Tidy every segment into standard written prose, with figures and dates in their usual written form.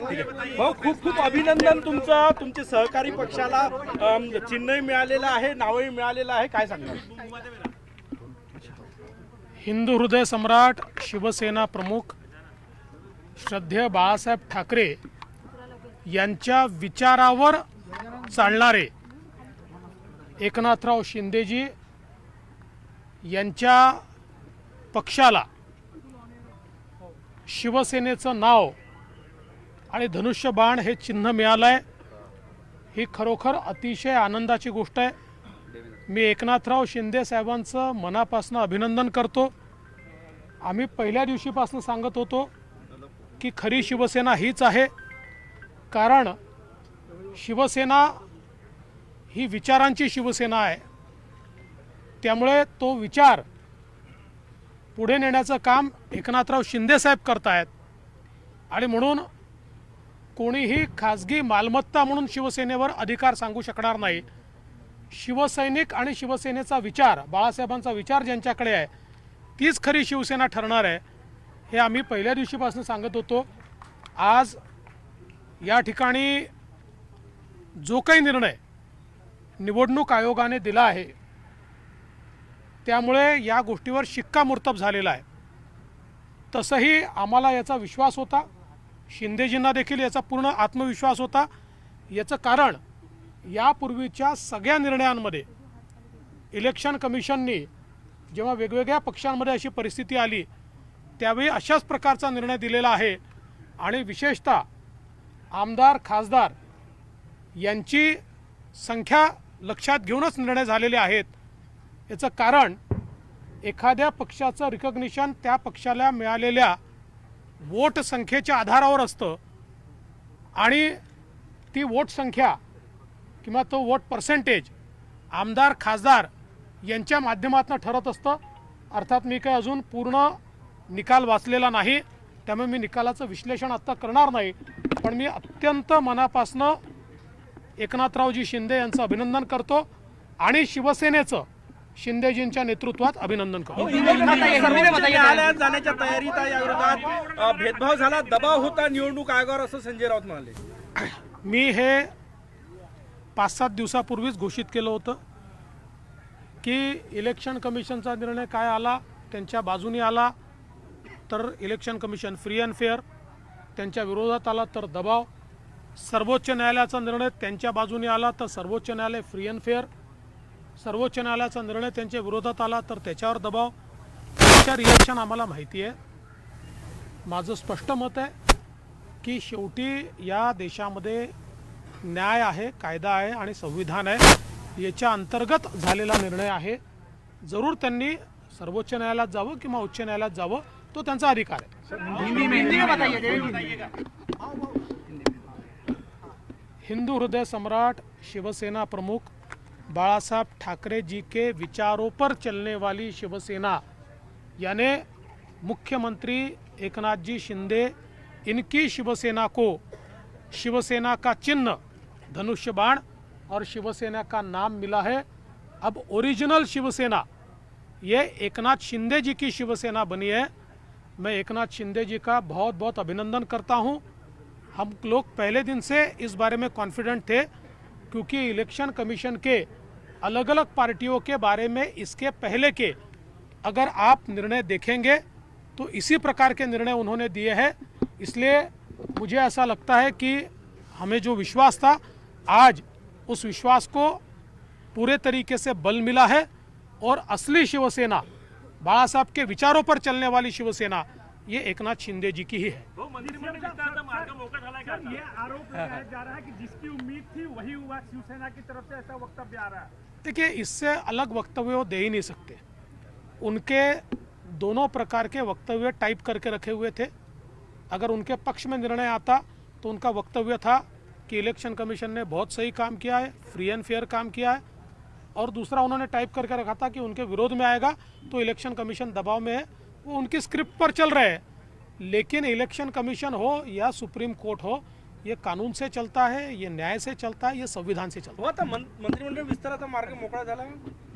भाऊ खूप खूप अभिनंदन तुमचं. तुमचे सहकारी पक्षाला चिन्हही मिळालेलं आहे, नावही मिळालेलं आहे, काय सांगणार? हिंदू हृदय सम्राट शिवसेना प्रमुख श्रद्धेय बाळासाहेब ठाकरे यांच्या विचारावर चालणारे एकनाथराव शिंदेजी यांच्या पक्षाला शिवसेनेचं नाव आणि धनुष्यबाण हे चिन्ह मिळालं आहे, ही खरोखर अतिशय आनंदाची गोष्ट आहे. मी एकनाथराव शिंदे साहेबांचं मनापासून अभिनंदन करतो. आम्ही पहिल्या दिवशीपासून सांगत होतो की खरी शिवसेना हीच आहे, कारण शिवसेना ही विचारांची शिवसेना आहे. त्यामुळे तो विचार पुढे नेण्याचं काम एकनाथराव शिंदे साहेब करतायत आणि म्हणून कोणीही खाजगी मालमत्ता म्हणून शिवसेनेवर अधिकार सांगू शकणार नाही. शिवसैनिक आणि शिवसेनेचा विचार, बाळासाहेबांचा विचार ज्यांच्याकडे आहे तीच खरी शिवसेना ठरणार आहे, हे आम्ही पहिल्या दिवशीपासून सांगत होतो. आज या ठिकाणी जो काही निर्णय निवडणूक आयोगाने दिला आहे त्यामुळे या गोष्टीवर शिक्कामोर्तब झालेला आहे. तसंही आम्हाला याचा विश्वास होता, शिंदेजींना देखील याचा पूर्ण आत्मविश्वास होता. याचं कारण यापूर्वीच्या सगळ्या निर्णयांमध्ये इलेक्शन कमिशननी जेव्हा वेगवेगळ्या पक्षांमध्ये अशी परिस्थिती आली त्यावेळी अशाच प्रकारचा निर्णय दिलेला आहे आणि विशेषतः आमदार खासदार यांची संख्या लक्षात घेऊनच निर्णय झालेले आहेत. याचं कारण एखाद्या पक्षाचं रिकग्निशन त्या पक्षाला मिळालेल्या वोट संख्येच्या आधारावर असतं आणि ती वोट संख्या किंवा तो वोट पर्सेंटेज आमदार खासदार यांच्या माध्यमातून ठरत असतं. अर्थात मी काही अजून पूर्ण निकाल वाचलेला नाही, त्यामुळे मी निकालाचं विश्लेषण आत्ता करणार नाही, पण मी अत्यंत मनापासनं एकनाथरावजी शिंदे यांचं अभिनंदन करतो आणि शिवसेनेचं शिंदेजींच्या नेतृत्वात अभिनंदन करतो. न्यायालयात जाण्याच्या तयारीत आहे. या विरोधात भेदभाव झाला, दबाव होता निवडणूक आयोगावर, असं संजय राऊत म्हणाले. मी हे 5-7 दिवसापूर्वीच घोषित केलं होतं की इलेक्शन कमिशनचा निर्णय काय आला, त्यांच्या बाजूने आला तर election commission free and fair, त्यांच्या विरोधात आला तर दबाव, सर्वोच्च न्यायालयाचा निर्णय त्यांच्या बाजूने आला तर सर्वोच्च न्यायालय फ्री अँड फेअर, सर्वोच्च न्यायालयाचा निर्णय त्यांच्या विरोधात आला तर त्याच्यावर दबाव. त्याच्या रिॲक्शन आम्हाला माहिती आहे. माझं स्पष्ट मत आहे की शेवटी या देशामध्ये न्याय आहे, कायदा आहे आणि संविधान आहे, याच्या अंतर्गत झालेला निर्णय आहे. जरूर त्यांनी सर्वोच्च न्यायालयात जावं किंवा उच्च न्यायालयात जावं, तो त्यांचा अधिकार आहे. हिंदू हृदय सम्राट शिवसेना प्रमुख बाळासाहब ठाकरे जी के विचारों पर चलने वाली शिवसेना, यानी मुख्यमंत्री एकनाथ जी शिंदे, इनकी शिवसेना को शिवसेना का चिन्ह धनुष्यबाण और शिवसेना का नाम मिला है. अब ओरिजिनल शिवसेना ये एकनाथ शिंदे जी की शिवसेना बनी है. मैं एकनाथ शिंदे जी का बहुत बहुत अभिनंदन करता हूं. हम लोग पहले दिन से इस बारे में कॉन्फिडेंट थे, क्योंकि इलेक्शन कमीशन के अलग अलग पार्टियों के बारे में इसके पहले के अगर आप निर्णय देखेंगे तो इसी प्रकार के निर्णय उन्होंने दिए हैं. इसलिए मुझे ऐसा लगता है कि हमें जो विश्वास था, आज उस विश्वास को पूरे तरीके से बल मिला है और असली शिवसेना, बाला साहब के विचारों पर चलने वाली शिवसेना, ये एकनाथ शिंदे जी की ही है. ये आरोप लगाया जा रहा है कि जिसकी उम्मीद थी वही हुआ शिवसेना की तरफ से, ऐसा वक्तव्य आ रहा है. देखिए, इससे अलग वक्तव्य वो दे ही नहीं सकते. उनके दोनों प्रकार के वक्तव्य टाइप करके रखे हुए थे. अगर उनके पक्ष में निर्णय आता तो उनका वक्तव्य था कि इलेक्शन कमीशन ने बहुत सही काम किया है, फ्री एंड फेयर काम किया है, और दूसरा उन्होंने टाइप करके रखा था कि उनके विरोध में आएगा तो इलेक्शन कमीशन दबाव में है. वो उनकी स्क्रिप्ट पर चल रहे हैं. लेकिन इलेक्शन कमीशन हो या सुप्रीम कोर्ट हो, ये कानून से चलता है, ये न्याय से चलता है, ये संविधान से चलता है. आता मंत्रिमंडळ विस्ताराचा मार्ग मोकळा झाला.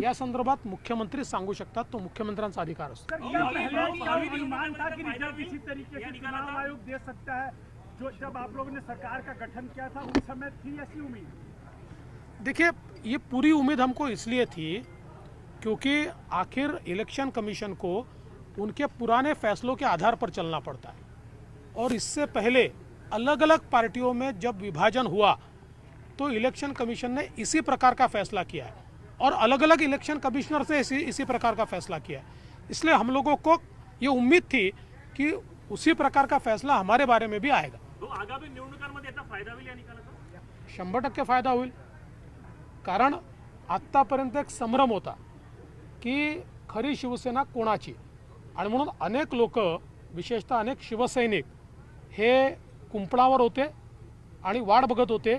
या संदर्भात मुख्यमंत्री सांगू शकतात, तो मुख्यमंत्र्यांचा अधिकार असतो. अनुमान था कि रिजल्ट इसी तरीके से चुनाव आयोग दे सकता है. जो जब आप लोगों ने सरकार का गठन किया था उस समय थी ऐसी उम्मीद? देखिए, ये पूरी उम्मीद हमको इसलिए थी क्योंकि आखिर इलेक्शन कमीशन को उनके पुराने फैसलों के आधार पर चलना पड़ता है और इससे पहले अलग अलग पार्टियों में जब विभाजन हुआ तो इलेक्शन कमीशन ने इसी प्रकार का फैसला किया है और अलग अलग इलेक्शन कमिश्नर से इसी प्रकार का फैसला किया है। इसलिए हम लोगों को ये उम्मीद थी कि उसी प्रकार का फैसला हमारे बारे में भी आएगा। तो आगामी निवडणुकांमध्ये याचा फायदा होईल या निकालाचा? 100% फायदा होईल, कारण आत्तापर्यंत एक संभ्रम होता की खरी शिवसेना कोणाची, आणि म्हणून अनेक लोक विशेषतः अनेक शिवसैनिक हे कुंपणावर होते आणि वाट बघत होते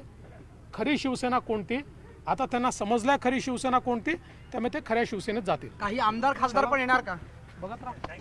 खरी शिवसेना कोणती। आता त्यांना समजलंय खरी शिवसेना कोणती, त्यामुळे ते खऱ्या शिवसेनेत जातील। काही आमदार खासदार पण येणार का? बघत राहा।